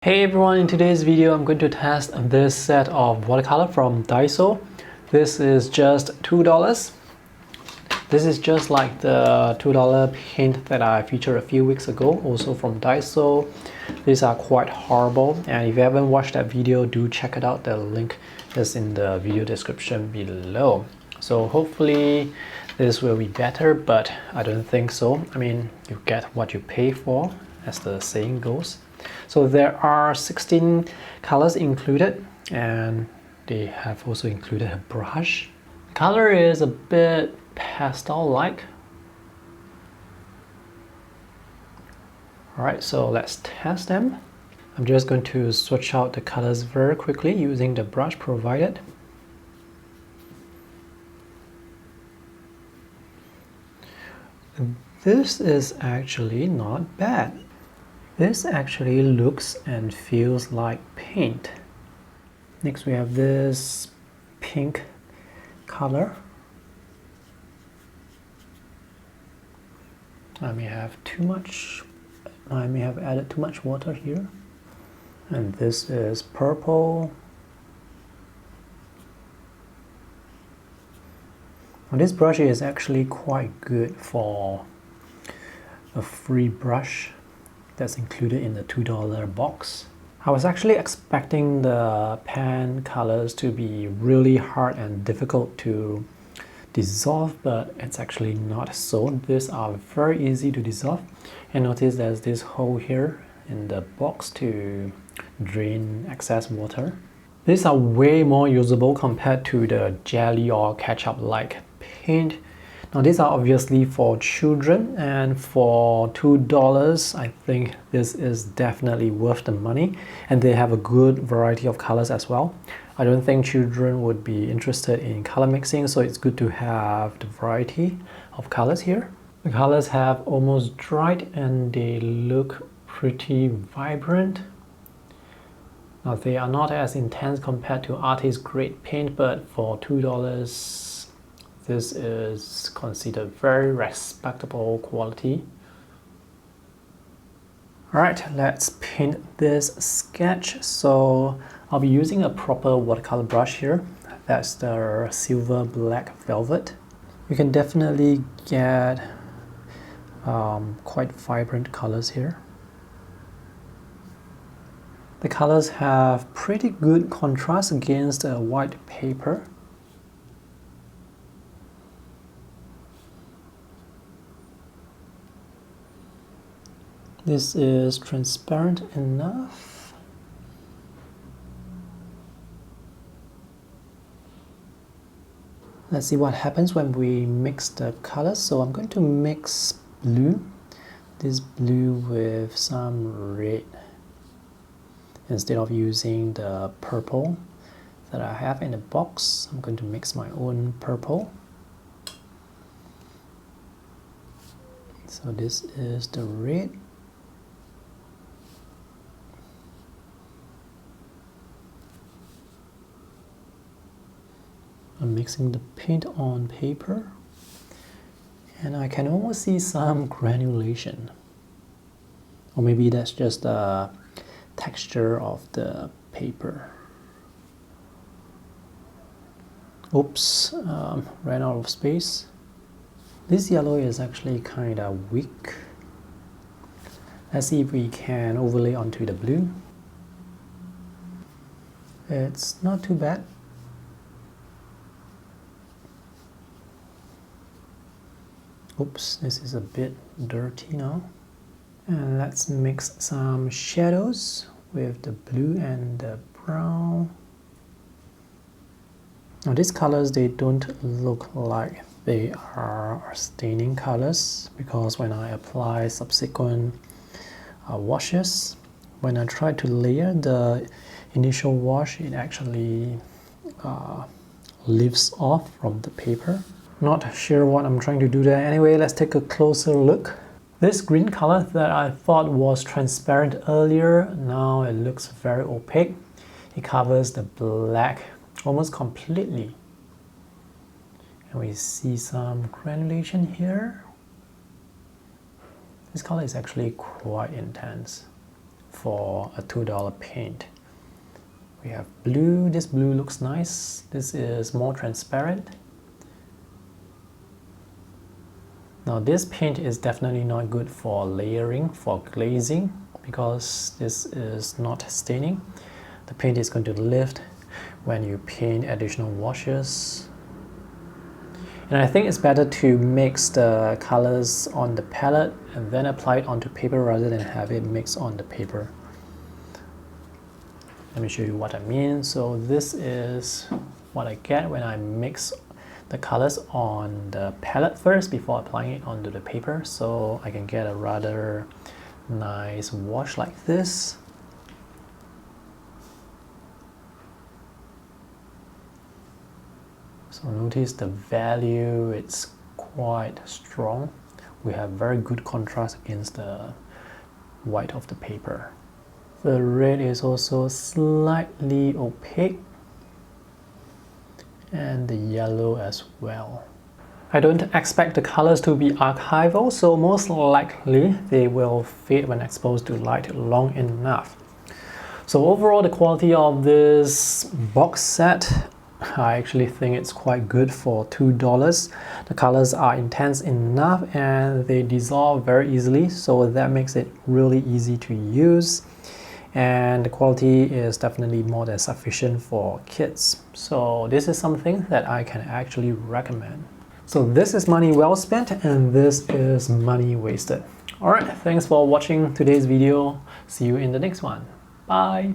Hey everyone, in today's video I'm going to test this set of watercolor from Daiso. This is just $2. This is just like the $2 paint that I featured a few weeks ago, also from Daiso. These are quite horrible, and if you haven't watched that video, do check it out. The link is in the video description below. So hopefully this will be better, but I don't think so. I mean, you get what you pay for, as the saying goes. So there are 16 colors included, and they have also included a brush. The color is a bit pastel-like. Alright, so let's test them. I'm just going to switch out the colors very quickly using the brush provided. This is actually not bad. This actually looks and feels like paint. Next we have this pink color. I may have added too much water here. And this is purple. Now, this brush is actually quite good for a free brush that's included in the $2 box. I was actually expecting the pan colors to be really hard and difficult to dissolve, but it's actually not so. These are very easy to dissolve. And notice there's this hole here in the box to drain excess water. These are way more usable compared to the jelly or ketchup-like paint. Now these are obviously for children, and for $2 I think this is definitely worth the money, and they have a good variety of colors as well. I don't think children would be interested in color mixing, so it's good to have the variety of colors here. The colors have almost dried and they look pretty vibrant. Now they are not as intense compared to artist grade paint, but for $2 this is considered very respectable quality. Alright, let's paint this sketch. So I'll be using a proper watercolor brush here. That's the silver black velvet. You can definitely get quite vibrant colors here. The colors have pretty good contrast against a white paper. This is transparent enough. Let's see what happens when we mix the colors. So I'm going to mix blue, this blue with some red, instead of using the purple that I have in the box. I'm going to mix my own purple. So this is the red. I'm mixing the paint on paper, and I can almost see some granulation, or maybe that's just the texture of the paper. Oops, ran out of space. This yellow is actually kind of weak. Let's see if we can overlay onto the blue. It's not too bad. Oops, this is a bit dirty now. And let's mix some shadows with the blue and the brown. Now these colors, they don't look like they are staining colors, because when I apply subsequent washes, when I try to layer the initial wash, it actually leaves off from the paper. Not sure what I'm trying to do there. Anyway, let's take a closer look. This green color that I thought was transparent earlier, now it looks very opaque. It covers the black almost completely. And we see some granulation here. This color is actually quite intense. for a $2 paint. We have blue. This blue looks nice. This is more transparent. Now this paint is definitely not good for layering, for glazing, because this is not staining. The paint is going to lift when you paint additional washes. And I think it's better to mix the colors on the palette and then apply it onto paper rather than have it mixed on the paper. Let me show you what I mean. So this is what I get when I mix the colors on the palette first before applying it onto the paper, so I can get a rather nice wash like this. So notice the value, it's quite strong. We have very good contrast against the white of the paper. The red is also slightly opaque, and the yellow as well. I don't expect the colors to be archival, so most likely they will fade when exposed to light long enough. So overall, the quality of this box set, I actually think it's quite good for $2. The colors are intense enough and they dissolve very easily, so that makes it really easy to use. And the quality is definitely more than sufficient for kids. So this is something that I can actually recommend. So this is money well spent and this is money wasted. Alright, thanks for watching today's video. See you in the next one. Bye!